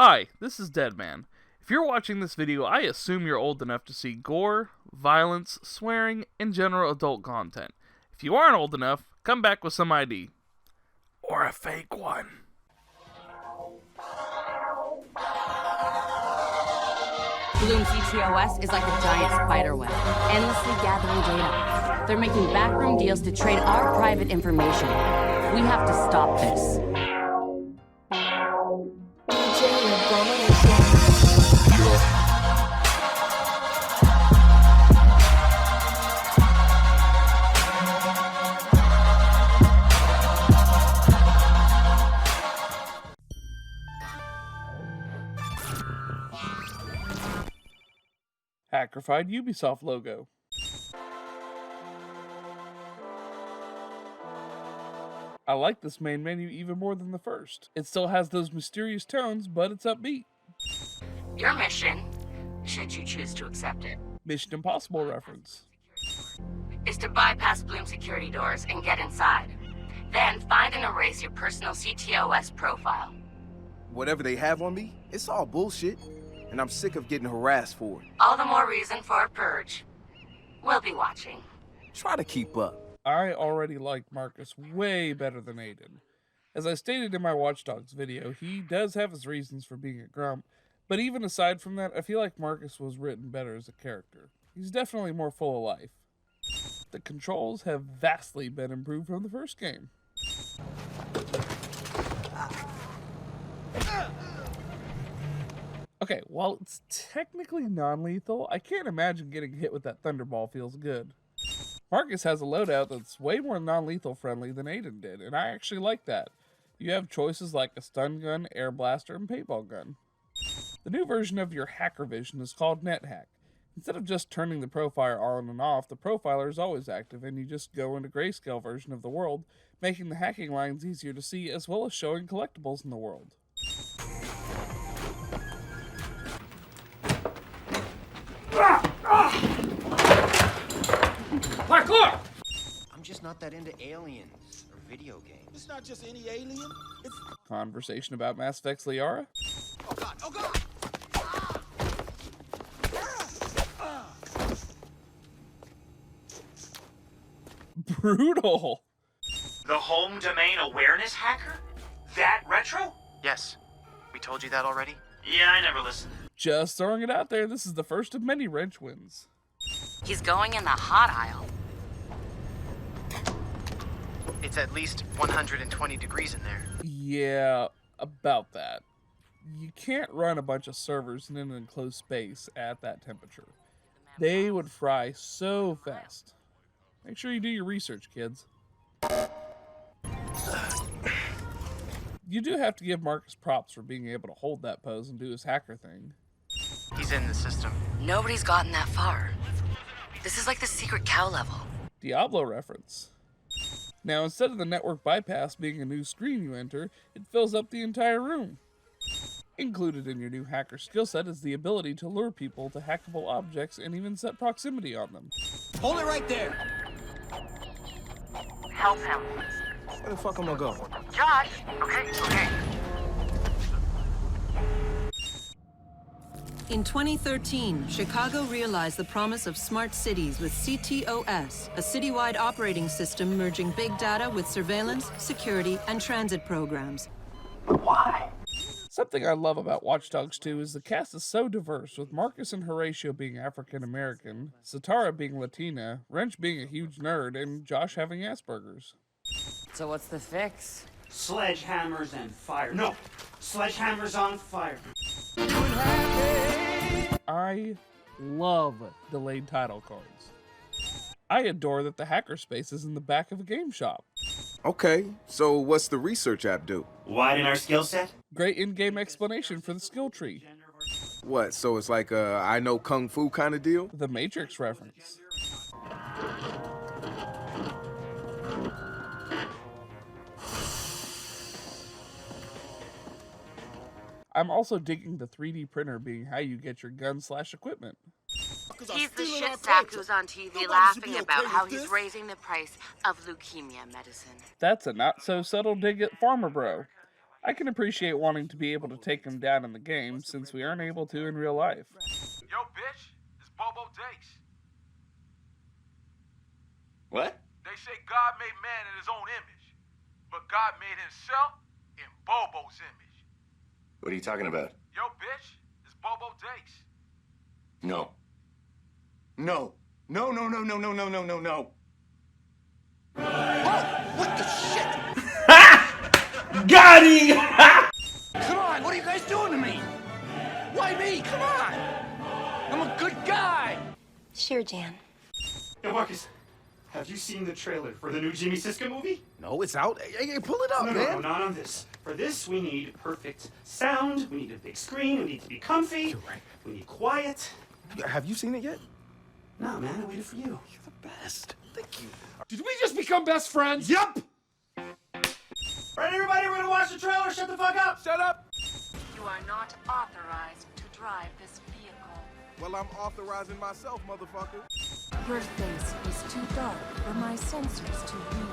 Hi, this is DEDMan. If you're watching this video, I assume you're old enough to see gore, violence, swearing, and general adult content. If you aren't old enough, come back with some ID. Or a fake one. Bloom ctOS is like a giant spider web, endlessly gathering data. They're making backroom deals to trade our private information. We have to stop this. Hackerfied Ubisoft logo. I like this main menu even more than the first. It still has those mysterious tones, but it's upbeat. Your mission, should you choose to accept it, Mission Impossible reference. is to bypass Bloom security doors and get inside. Then find and erase your personal ctOS profile. Whatever they have on me, it's all bullshit. And I'm sick of getting harassed for it. All the more reason for a purge. We'll be watching. Try to keep up. I already like Marcus way better than Aiden. As I stated in my Watch Dogs video, he does have his reasons for being a grump, but even aside from that, I feel like Marcus was written better as a character. He's definitely more full of life. The controls have vastly been improved from the first game. Okay, while it's technically non-lethal, I can't imagine getting hit with that Thunderball feels good. Marcus has a loadout that's way more non-lethal friendly than Aiden did, and I actually like that. You have choices like a stun gun, air blaster, and paintball gun. The new version of your hacker vision is called NetHack. Instead of just turning the profiler on and off, the profiler is always active, and you just go into grayscale version of the world, making the hacking lines easier to see as well as showing collectibles in the world. Parkour! I'm just not that into aliens or video games. It's not just any alien. It's Conversation about Mass Effect's Liara? oh god! Oh god! Brutal! The home domain awareness hacker? That retro? Yes. We told you that already? Yeah, I never listened. Just throwing it out there, this is the first of many wrench wins. He's going in the hot aisle. It's at least 120 degrees in there. Yeah, about that. You can't run a bunch of servers in an enclosed space at that temperature. They would fry so fast. Make sure you do your research, kids. You do have to give Marcus props for being able to hold that pose and do his hacker thing. He's in the system. Nobody's gotten that far. This is like the secret cow level. Diablo reference. Now, instead of the network bypass being a new screen you enter, it fills up the entire room. Included in your new hacker skill set is the ability to lure people to hackable objects and even set proximity on them. Hold it right there. Help him. Where the fuck am I going? Josh! Okay. In 2013, Chicago realized the promise of smart cities with ctOS, a citywide operating system merging big data with surveillance, security, and transit programs. Why? Something I love about Watch Dogs 2 is the cast is so diverse, with Marcus and Horatio being African American, Satara being Latina, Wrench being a huge nerd, and Josh having Asperger's. So what's the fix? Sledgehammers and fire. No! Sledgehammers on fire. I love delayed title cards. I adore that the hackerspace is in the back of a game shop. Okay, so what's the research app do? Widen our skill set? Great in-game explanation for the skill tree. What, so it's like a I know Kung Fu kind of deal? The Matrix reference. I'm also digging the 3D printer being how you get your gun/equipment. He's the shit sack who's on TV laughing about how he's raising the price of leukemia medicine. That's a not-so-subtle dig at Farmer Bro. I can appreciate wanting to be able to take him down in the game, since we aren't able to in real life. Yo, bitch, it's Bobo Dakes. What? They say God made man in his own image, but God made himself in Bobo's image. What are you talking about? Yo, bitch, it's Bobo Dakes. No. No. No, no, no, no, no, no, no, no, no. Oh, what the shit? Got him! Come on, what are you guys doing to me? Why me? Come on. I'm a good guy. Sure, Jan. Yo, Marcus, have you seen the trailer for the new Jimmy Siska movie? No, it's out. Hey, pull it up, No, man. not on this. For this, we need perfect sound. We need a big screen. We need to be comfy. You're right. We need quiet. Have you seen it yet? No, man, I waited for you. You're the best. Thank you. Did we just become best friends? Yup! Alright, everybody, we're gonna watch the trailer. Shut the fuck up! Shut up. You are not authorized to drive this vehicle. Well, I'm authorizing myself, motherfucker. Your face is too dark for my sensors to read.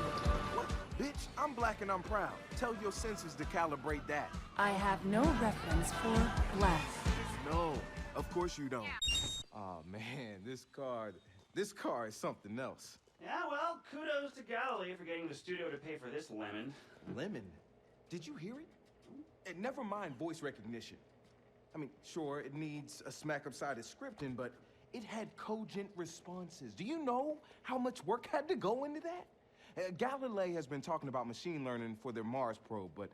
What? Bitch, I'm black and I'm proud. Tell your senses to calibrate that. I have no reference for black. No, of course you don't. Oh man, this car is something else. Yeah, well, kudos to Galilee for getting the studio to pay for this lemon. Lemon? Did you hear it? And never mind voice recognition. I mean, sure, it needs a smack-upsided scripting, but it had cogent responses. Do you know how much work had to go into that? Galilee has been talking about machine learning for their Mars probe, but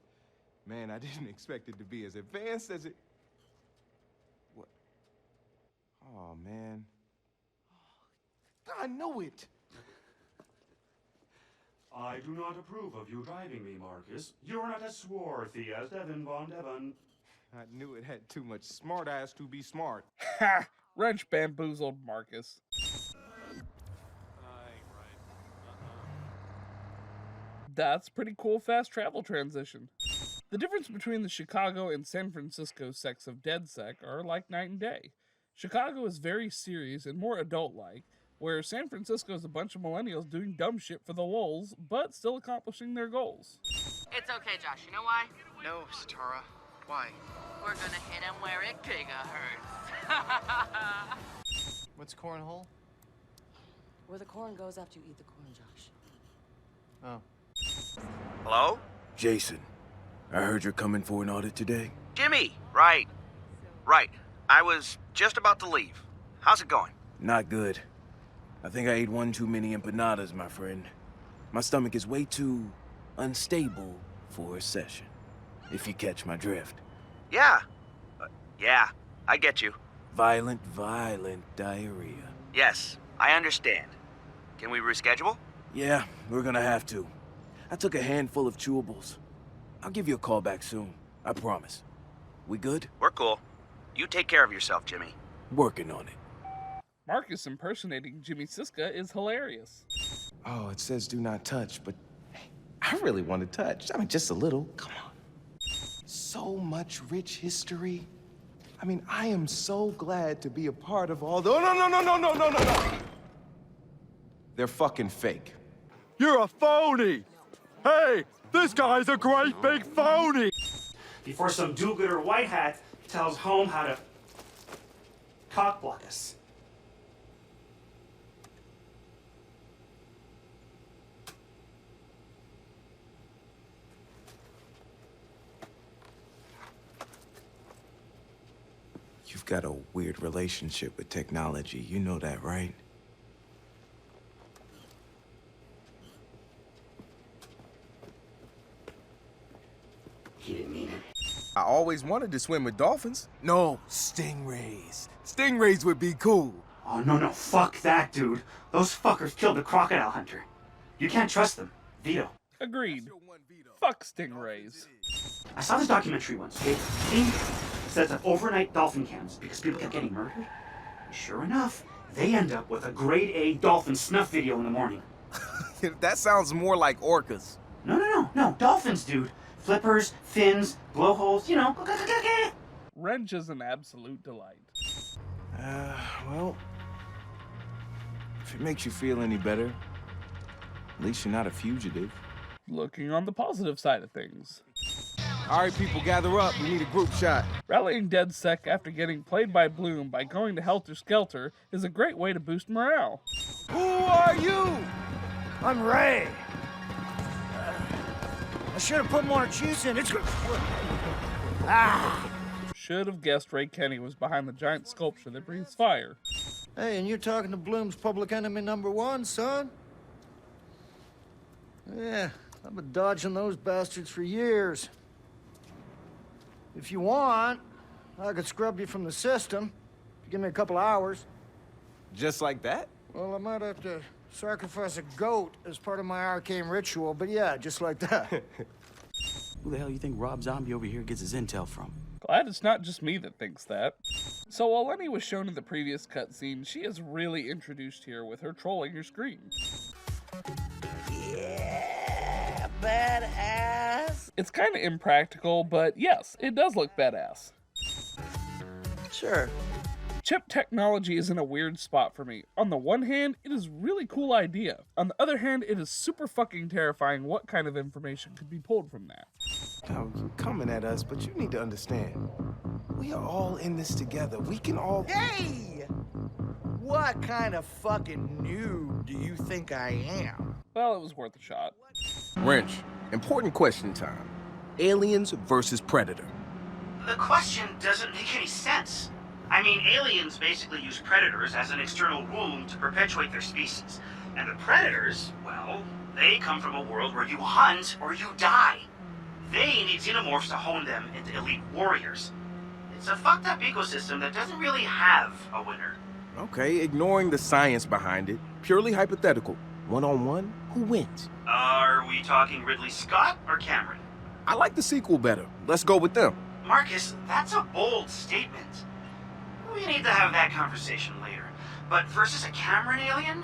man, I didn't expect it to be as advanced as it... What? Oh, man. I know it. I do not approve of you driving me, Marcus. You're not as swarthy as Devin Von Devon. I knew it had too much smart ass to be smart. Ha! Wrench bamboozled Marcus. That's pretty cool fast travel transition. The difference between the Chicago and San Francisco sects of Dedsec are like night and day. Chicago is very serious and more adult-like, where San Francisco is a bunch of millennials doing dumb shit for the lulz, but still accomplishing their goals. It's okay, Josh. You know why? No, Satara. Why? We're gonna hit him where it giga hurts. What's cornhole? Where the corn goes after you eat the corn, Josh. Oh. Hello? Jason, I heard you're coming for an audit today. Jimmy! Right. Right. I was just about to leave. How's it going? Not good. I think I ate one too many empanadas, my friend. My stomach is way too unstable for a session, if you catch my drift. Yeah. Yeah, I get you. Violent diarrhea. Yes, I understand. Can we reschedule? Yeah, we're gonna have to. I took a handful of chewables. I'll give you a call back soon, I promise. We good? We're cool. You take care of yourself, Jimmy. Working on it. Marcus impersonating Jimmy Siska is hilarious. Oh, it says do not touch, but hey, I really want to touch. I mean, just a little. Come on. So much rich history. I mean, I am so glad to be a part of all the... No. They're fucking fake. You're a phony! Hey, this guy's a great big phony! Before some do-gooder white hat tells home how to cock-block us. You've got a weird relationship with technology. You know that, right? He didn't mean it. I always wanted to swim with dolphins. No, stingrays. Stingrays would be cool. Oh, no, fuck that, dude. Those fuckers killed the crocodile hunter. You can't trust them. Veto. Agreed. Fuck stingrays. I saw this documentary once, okay? India sets up overnight dolphin camps because people kept getting murdered. And sure enough, they end up with a grade A dolphin snuff video in the morning. That sounds more like orcas. No, dolphins, dude. Flippers, fins, blowholes, you know. Wrench is an absolute delight. Well, if it makes you feel any better, at least you're not a fugitive. Looking on the positive side of things. All right, people, gather up. We need a group shot. Rallying Dedsec after getting played by Bloom by going to Helter Skelter is a great way to boost morale. Who are you? I'm Ray. I should have put more juice in. It's Should have guessed Ray Kenny was behind the giant sculpture that breathes fire. Hey, and you're talking to Bloom's public enemy #1, son? Yeah, I've been dodging those bastards for years. If you want, I could scrub you from the system. If you give me a couple hours. Just like that? Well, I might have to sacrifice a goat as part of my arcane ritual, but yeah, just like that. Who the hell you think Rob Zombie over here gets his intel from? Glad it's not just me that thinks that. So while Lenny was shown in the previous cutscene, she is really introduced here with her trolling your screen. Yeah, badass. It's kind of impractical, but yes, it does look badass. Sure. Chip technology is in a weird spot for me. On the one hand, it is a really cool idea. On the other hand, it is super fucking terrifying what kind of information could be pulled from that. Now, you're coming at us, but you need to understand. We are all in this together. We can all... Hey! What kind of fucking noob do you think I am? Well, it was worth a shot. Wrench, important question time. Aliens versus Predator. The question doesn't make any sense. I mean, aliens basically use predators as an external womb to perpetuate their species. And the predators, well, they come from a world where you hunt or you die. They need xenomorphs to hone them into elite warriors. It's a fucked up ecosystem that doesn't really have a winner. Okay, ignoring the science behind it, purely hypothetical. One-on-one, who wins? Are we talking Ridley Scott or Cameron? I like the sequel better. Let's go with them. Marcus, that's a bold statement. We need to have that conversation later. But versus a Cameron alien?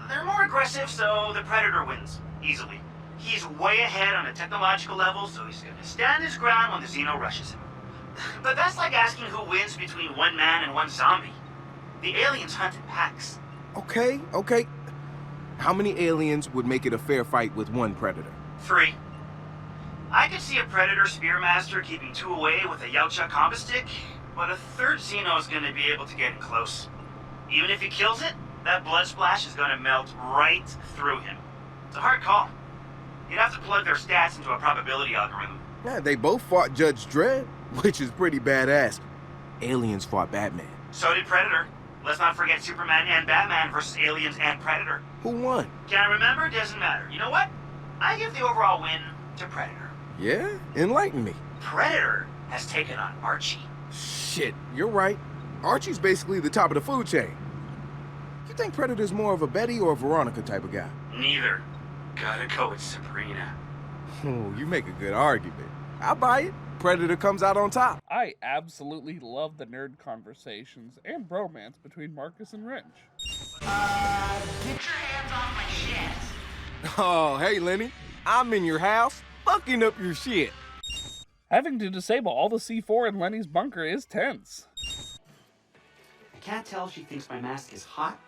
They're more aggressive, so the Predator wins, easily. He's way ahead on a technological level, so he's gonna stand his ground when the Xeno rushes him. But that's like asking who wins between one man and one zombie. The aliens hunt in packs. Okay. How many aliens would make it a fair fight with one Predator? 3. I could see a Predator Spearmaster keeping 2 away with a Yautja combat stick, but a 3rd Xeno is gonna be able to get in close. Even if he kills it, that blood splash is gonna melt right through him. It's a hard call. You'd have to plug their stats into a probability algorithm. Yeah, they both fought Judge Dredd, which is pretty badass. Aliens fought Batman. So did Predator. Let's not forget Superman and Batman versus aliens and Predator. Who won? Can't remember? Doesn't matter. You know what? I give the overall win to Predator. Yeah? Enlighten me. Predator has taken on Archie. Shit, you're right. Archie's basically the top of the food chain. You think Predator's more of a Betty or a Veronica type of guy? Neither. Gotta go with Sabrina. Oh, you make a good argument. I'll buy it. Predator comes out on top. I absolutely love the nerd conversations and bromance between Marcus and Wrench. Get your hands off my shit. Oh, hey, Lenny. I'm in your house, fucking up your shit. Having to disable all the C4 in Lenny's bunker is tense. I can't tell if she thinks my mask is hot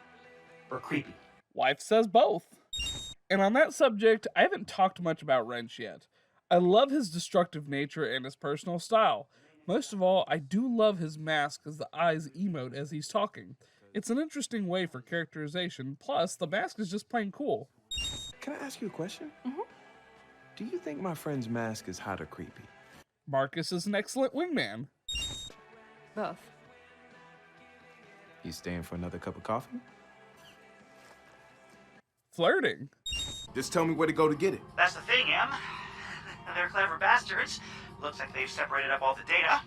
or creepy. Wife says both. And on that subject, I haven't talked much about Wrench yet. I love his destructive nature and his personal style. Most of all, I do love his mask as the eyes emote as he's talking. It's an interesting way for characterization, plus the mask is just plain cool. Can I ask you a question? Mm-hmm. Do you think my friend's mask is hot or creepy? Marcus is an excellent wingman. Both. You staying for another cup of coffee? Flirting. Just tell me where to go to get it. That's the thing, Em. They're clever bastards. Looks like they've separated up all the data.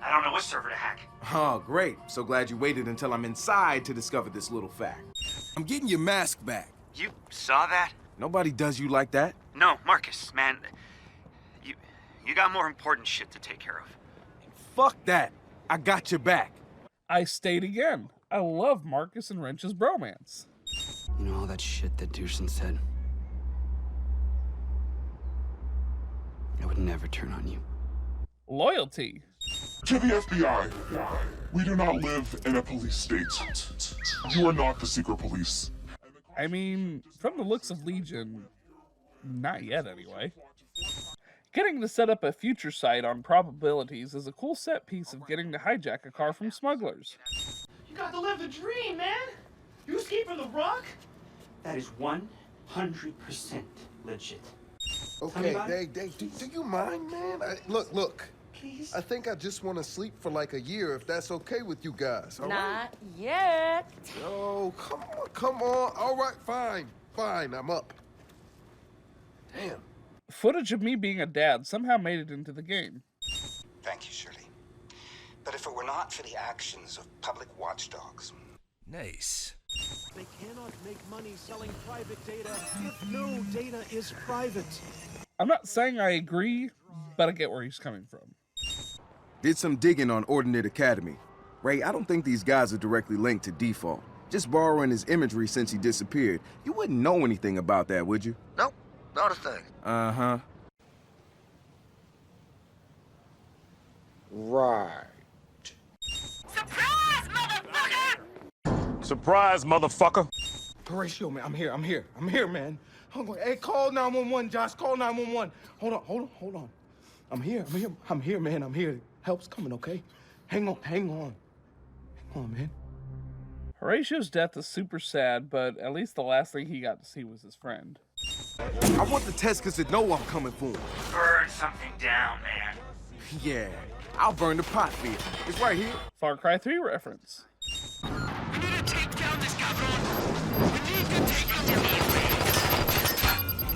I don't know which server to hack. Oh, great. So glad you waited until I'm inside to discover this little fact. I'm getting your mask back. You saw that? Nobody does you like that. No, Marcus, man. You got more important shit to take care of. Fuck that. I got your back. I state again. I love Marcus and Wrench's bromance. You know all that shit that Dushin said? I would never turn on you. Loyalty. To the FBI, we do not live in a police state. You are not the secret police. I mean, from the looks of Legion, not yet anyway. Getting to set up a future site on probabilities is a cool set piece of getting to hijack a car from smugglers. You got to live the dream, man. You escaped from the rock? That is 100% legit. Okay, do you mind, man? Look. Please? I think I just want to sleep for like a year, if that's okay with you guys. All right? Not yet. Oh, come on. All right, fine, I'm up. Damn. Footage of me being a dad somehow made it into the game. Thank you, Shirley. But if it were not for the actions of public watchdogs... Nice. They cannot make money selling private data if no data is private. I'm not saying I agree, but I get where he's coming from. Did some digging on Rodentia Academy. Ray, I don't think these guys are directly linked to Default. Just borrowing his imagery since he disappeared. You wouldn't know anything about that, would you? Nope, not a thing. Uh-huh. Right. Surprise, motherfucker! Surprise, motherfucker! Horatio, man, I'm here, man. Hey, call 911, Josh, call 911. Hold on. I'm here, man. Help's coming, okay? Hang on, man. Horatio's death is super sad, but at least the last thing he got to see was his friend. I want the Teskers to know I'm coming for them. Burn something down, man. Yeah, I'll burn the pot for you. It's right here. Far Cry 3 reference. We need to take down this cabrón. We need to take him down.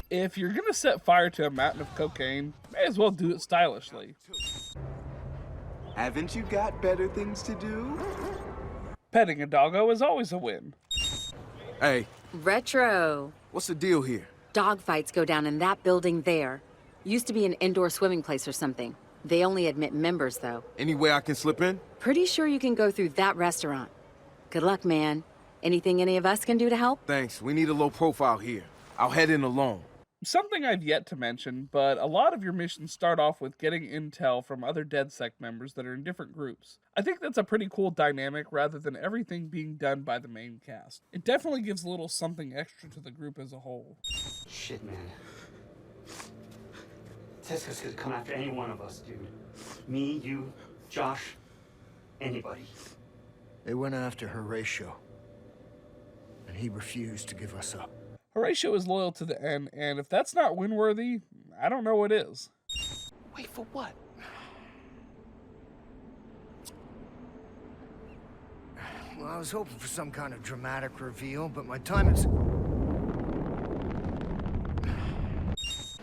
If you're gonna set fire to a mountain of cocaine, may as well do it stylishly. Haven't you got better things to do? Petting a doggo is always a win. Hey, Retro. what's the deal here? Dogfights go down in that building there. Used to be an indoor swimming place or something. They only admit members, though. Any way I can slip in? Pretty sure you can go through that restaurant. Good luck, man. Anything any of us can do to help? Thanks, we need a low profile here. I'll head in alone. Something I've yet to mention, but a lot of your missions start off with getting intel from other Dedsec members that are in different groups. I think that's a pretty cool dynamic rather than everything being done by the main cast. It definitely gives a little something extra to the group as a whole. Shit, man. Tesco's could come after any one of us, dude. Me, you, Josh, anybody. They went after Horatio, and he refused to give us up. Horatio is loyal to the end, and if that's not win-worthy, I don't know what is. Wait, for what? Well, I was hoping for some kind of dramatic reveal, but my time is...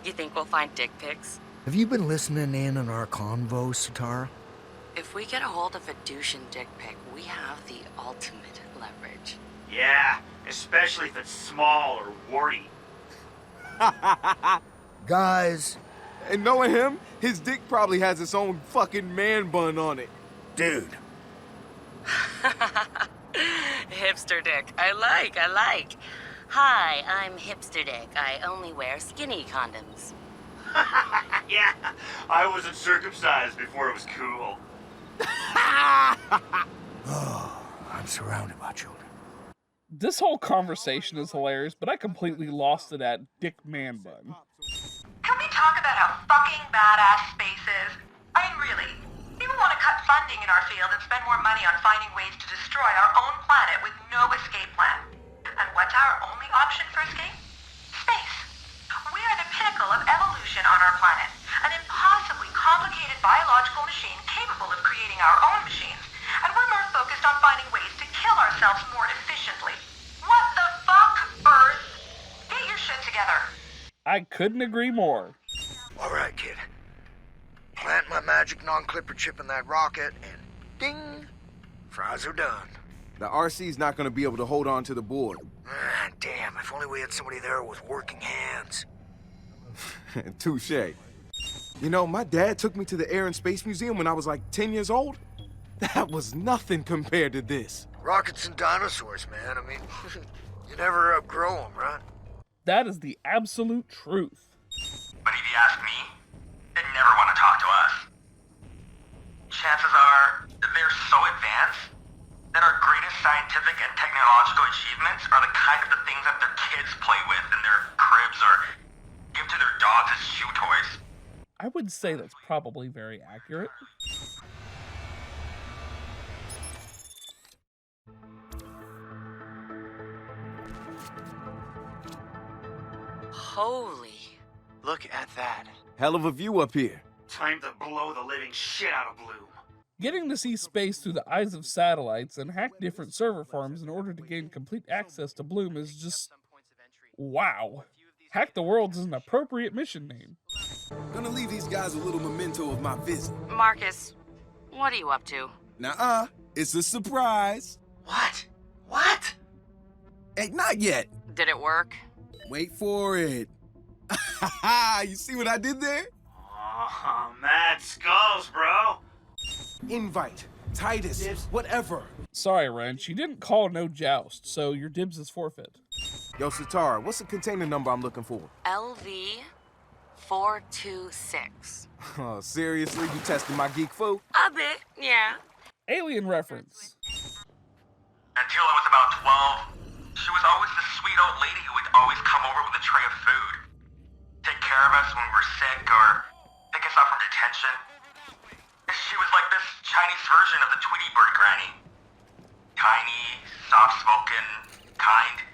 You think we'll find dick pics? Have you been listening in on our convo, Satara? If we get a hold of a douching dick pic, we have the ultimate leverage. Yeah, especially if it's small or warty. Guys. And knowing him, his dick probably has its own fucking man bun on it. Dude. Hipster dick. I like. Hi, I'm Hipster Dick. I only wear skinny condoms. Yeah, I wasn't circumcised before it was cool. Oh, I'm surrounded by children. This whole conversation is hilarious, but I completely lost it at Dick Man Bun. Can we talk about how fucking badass space is? I mean, really. People want to cut funding in our field and spend more money on finding ways to destroy our own planet with no escape plan. And what's our only option for escape? Space. We are the pinnacle of evolution on our planet. An impossibly complicated biological machine capable of creating our own machines. And we're more focused on finding ways to kill ourselves more efficiently. What the fuck, Earth? Get your shit together. I couldn't agree more. All right, kid. Plant my magic non-clipper chip in that rocket, and ding! Fries are done. The RC's not gonna be able to hold on to the board. Ah, damn, if only we had somebody there with working hands. Touche. You know, my dad took me to the Air and Space Museum when I was like 10 years old. That was nothing compared to this. Rockets and dinosaurs, man. I mean, you never outgrow them, right? That is the absolute truth. But if you ask me, they'd never want to talk to us. Chances are, they're so advanced that our greatest scientific and technological achievements are the kind of the things that their kids play with in their cribs or give to their dogs as shoe toys. I would say that's probably very accurate. Holy. Look at that. Hell of a view up here. Time to blow the living shit out of Bloom. Getting to see space through the eyes of satellites and hack different server farms in order to gain complete access to Bloom is just... wow. Hack the World is an appropriate mission name. Gonna leave these guys a little memento of my visit. Marcus, what are you up to? Nuh-uh, it's a surprise. What? What? Hey, not yet. Did it work? Wait for it. You see what I did there? Oh, mad skulls, bro. Invite, Titus, whatever. Sorry, Wrench, you didn't call no joust, so your dibs is forfeit. Yo, Satara, what's the container number I'm looking for? LV-426. Oh, seriously? You testing my geek foo? A bit, yeah. Alien reference. Until I was about 12, she was always the sweet old lady who would always come over with a tray of food. Take care of us when we were sick or pick us up from detention. She was like this Chinese version of the Tweety Bird granny. Tiny, soft-spoken, kind.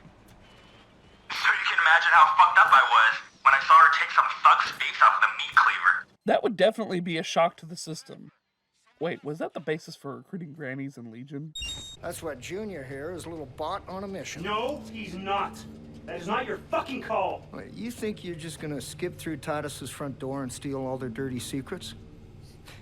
So you can imagine how fucked up I was when I saw her take some thug's face off with a meat cleaver. That would definitely be a shock to the system. Wait, was that the basis for recruiting grannies in Legion? That's what Junior here is, a little bot on a mission. No, he's not. That is not your fucking call. Wait, you think you're just gonna skip through Titus's front door and steal all their dirty secrets?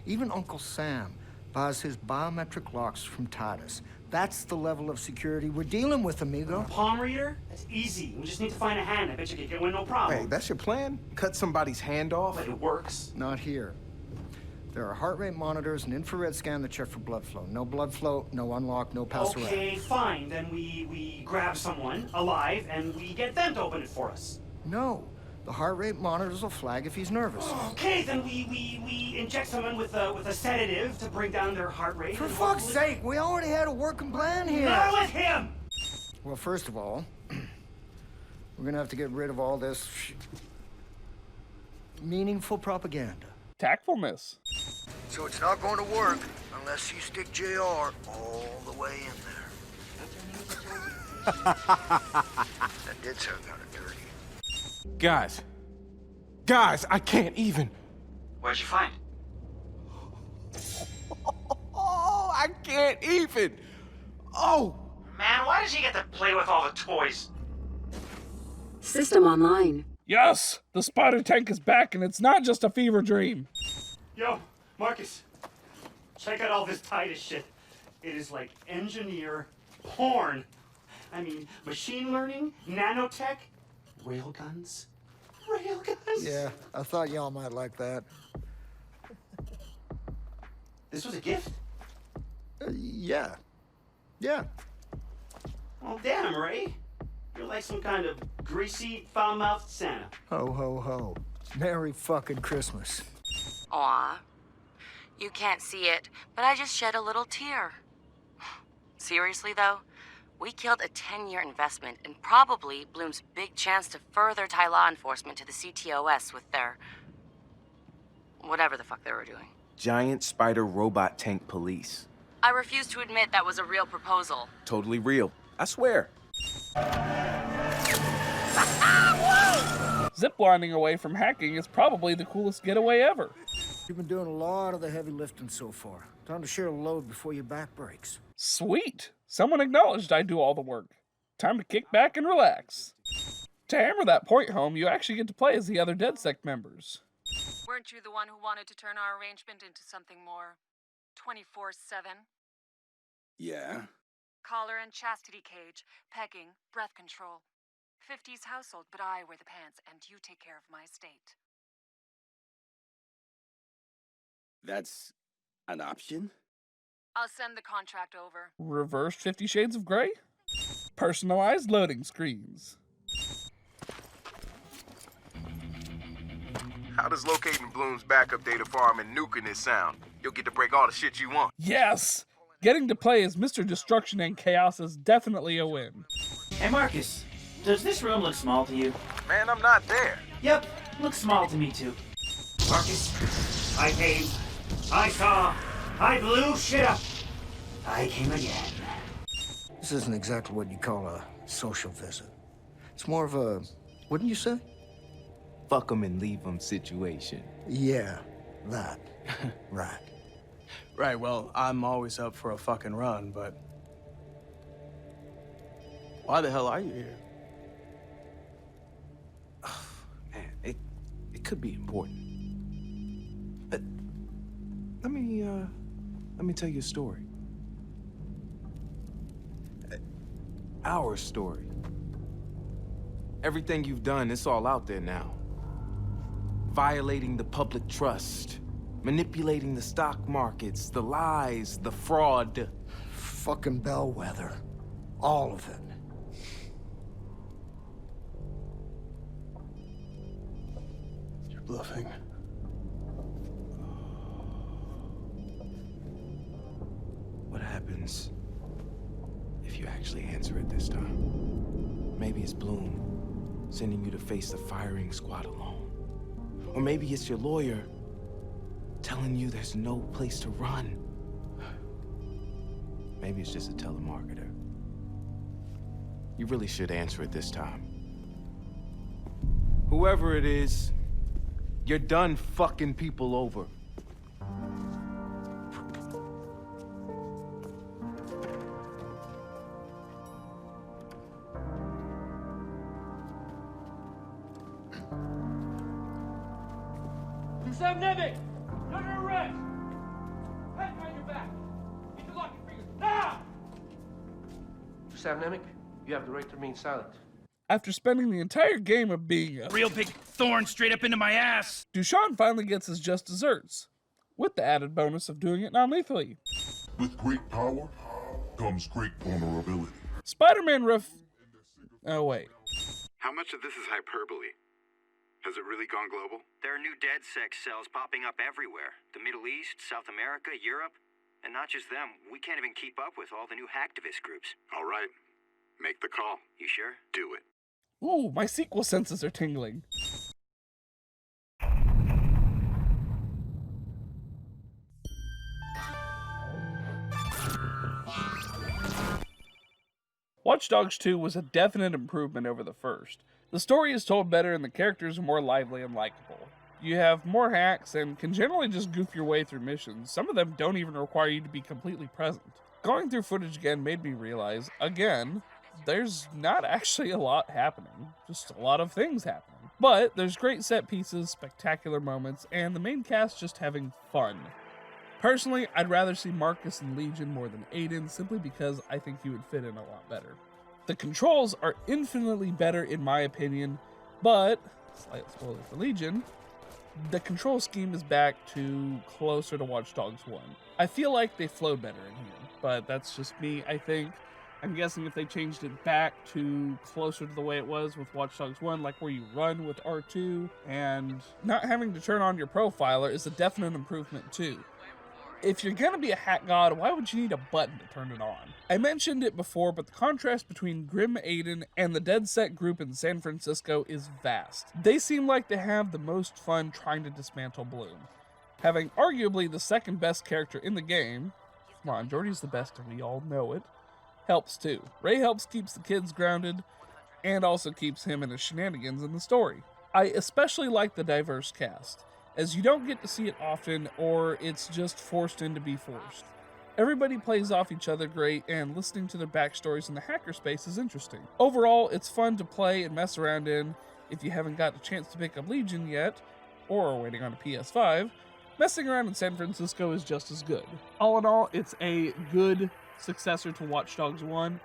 Even Uncle Sam buys his biometric locks from Titus. That's the level of security we're dealing with, amigo. Palm reader? That's easy. We just need to find a hand. I bet you could get one, no problem. Hey, that's your plan? Cut somebody's hand off? But it works. Not here. There are heart rate monitors and infrared scan that check for blood flow. No blood flow, no unlock, no pass around. Okay, fine. Then we grab someone alive and we get them to open it for us. No. The heart rate monitors will flag if he's nervous. Okay, then we inject someone with a sedative to bring down their heart rate. For fuck's sake, we already had a working plan here. Not with him! Well, first of all, we're gonna have to get rid of all this meaningful propaganda. Tactfulness. So it's not going to work unless you stick JR all the way in there. That did sound kind of dirty. Guys, I can't even. What'd you find? Oh, I can't even. Oh. Man, why does he get to play with all the toys? System online. Yes! The spider tank is back and it's not just a fever dream. Yo, Marcus, check out all this Titus shit. It is like engineer porn. I mean, machine learning, nanotech, railguns. Railguns? Yeah, I thought y'all might like that. This was a gift? Yeah. Well, damn, Ray. You're like some kind of greasy, foul-mouthed Santa. Ho, ho, ho. Merry fucking Christmas. Aw. You can't see it, but I just shed a little tear. Seriously, though, we killed a 10-year investment and probably Bloom's big chance to further tie law enforcement to the ctOS with their... whatever the fuck they were doing. Giant spider robot tank police. I refuse to admit that was a real proposal. Totally real. I swear. Ziplining away from hacking is probably the coolest getaway ever. You've been doing a lot of the heavy lifting so far. Time to share a load before your back breaks. Sweet. Someone acknowledged I do all the work. Time to kick back and relax. To hammer that point home, you actually get to play as the other Dedsec members. Weren't you the one who wanted to turn our arrangement into something more 24/7? Yeah. Collar and chastity cage, pegging, breath control. 50s household, but I wear the pants and you take care of my estate. That's an option? I'll send the contract over. Reverse 50 Shades of Grey? Personalized loading screens. How does locating Bloom's backup data farm and nuking this sound? You'll get to break all the shit you want. Yes! Getting to play as Mr. Destruction and Chaos is definitely a win. Hey Marcus, does this room look small to you? Man, I'm not there. Yep, looks small to me too. Marcus, I came. I saw. I blew shit up. I came again. This isn't exactly what you call a social visit. It's more of a, wouldn't you say? Fuck 'em and leave 'em situation. Yeah, that. Right. Right, well, I'm always up for a fucking run, but... why the hell are you here? Man, it could be important. Let me tell you a story. Our story. Everything you've done, it's all out there now. Violating the public trust, manipulating the stock markets, the lies, the fraud. Fucking bellwether. All of it. You're bluffing. What happens if you actually answer it this time? Maybe it's Bloom sending you to face the firing squad alone. Or maybe it's your lawyer telling you there's no place to run. Maybe it's just a telemarketer. You really should answer it this time. Whoever it is, you're done fucking people over. Sam Nemec! You're under arrest! Head behind your back! Interlock your fingers, now! Sam Nemec, you have the right to remain silent. After spending the entire game of being a real big thorn straight up into my ass! Dushan finally gets his just desserts, with the added bonus of doing it non-lethally. With great power comes great vulnerability. Spider-Man Oh, wait. How much of this is hyperbole? Has it really gone global? There are new Dedsec cells popping up everywhere. The Middle East, South America, Europe. And not just them, we can't even keep up with all the new hacktivist groups. All right. Make the call. You sure? Do it. Ooh, my sequel senses are tingling. Watch Dogs 2 was a definite improvement over the first. The story is told better and the characters are more lively and likable. You have more hacks and can generally just goof your way through missions. Some of them don't even require you to be completely present. Going through footage again made me realize, again, there's not actually a lot happening. Just a lot of things happening. But there's great set pieces, spectacular moments, and the main cast just having fun. Personally, I'd rather see Marcus in Legion more than Aiden, simply because I think he would fit in a lot better. The controls are infinitely better in my opinion, but, slight spoiler for Legion, the control scheme is back to closer to Watch Dogs 1. I feel like they flow better in here, but that's just me, I think. I'm guessing if they changed it back to closer to the way it was with Watch Dogs 1, like where you run with R2, and not having to turn on your profiler is a definite improvement too. If you're gonna be a hack god, why would you need a button to turn it on? I mentioned it before, but the contrast between Grim Aiden and the Dedsec group in San Francisco is vast. They seem like they have the most fun trying to dismantle Bloom. Having arguably the second best character in the game, come on, Jordy's the best and we all know it, helps too. Ray helps keeps the kids grounded, and also keeps him and his shenanigans in the story. I especially like the diverse cast, as you don't get to see it often, or it's just forced in to be forced. Everybody plays off each other great, and listening to their backstories in the hackerspace is interesting. Overall, it's fun to play and mess around in. If you haven't got a chance to pick up Legion yet, or are waiting on a PS5, messing around in San Francisco is just as good. All in all, it's a good successor to Watch Dogs 1,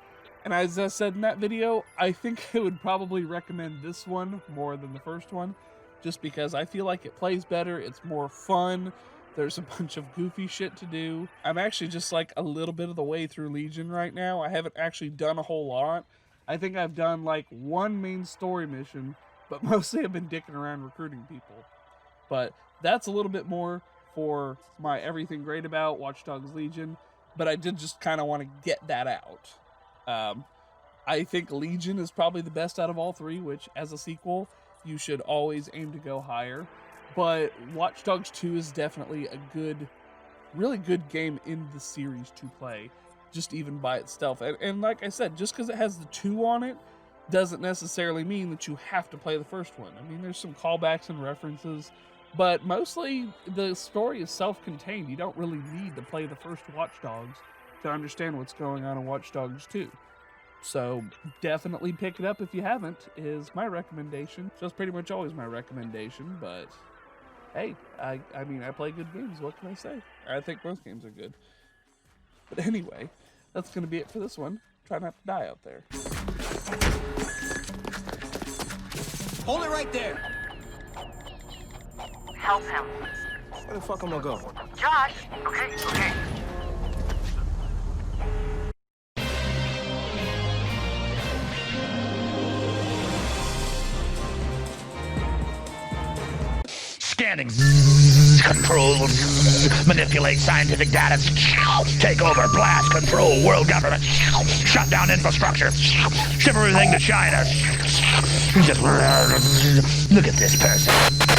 and as I said in that video, I think I would probably recommend this one more than the first one, just because I feel like it plays better, it's more fun, there's a bunch of goofy shit to do. I'm actually just like a little bit of the way through Legion right now. I haven't actually done a whole lot. I think I've done like one main story mission, but mostly I've been dicking around recruiting people. But that's a little bit more for my everything great about Watch Dogs Legion, but I did just kind of want to get that out. I think Legion is probably the best out of all three, which as a sequel, you should always aim to go higher. but Watch Dogs 2 is definitely a really good game in the series to play, just even by itself. And like I said, just because it has the 2 on it doesn't necessarily mean that you have to play the first one. I mean, there's some callbacks and references, but mostly the story is self-contained. You don't really need to play the first Watch Dogs to understand what's going on in Watch Dogs 2. So definitely pick it up if you haven't, is my recommendation. That's pretty much always my recommendation, but hey, I mean, I play good games. What can I say? I think most games are good. But anyway, that's going to be it for this one. Try not to die out there. Hold it right there. Help him. Where the fuck am I going? Josh! Okay. Scanning. Control. Manipulate scientific data. Take over. Blast. Control. World government. Shut down infrastructure. Ship everything to China. Just look at this person.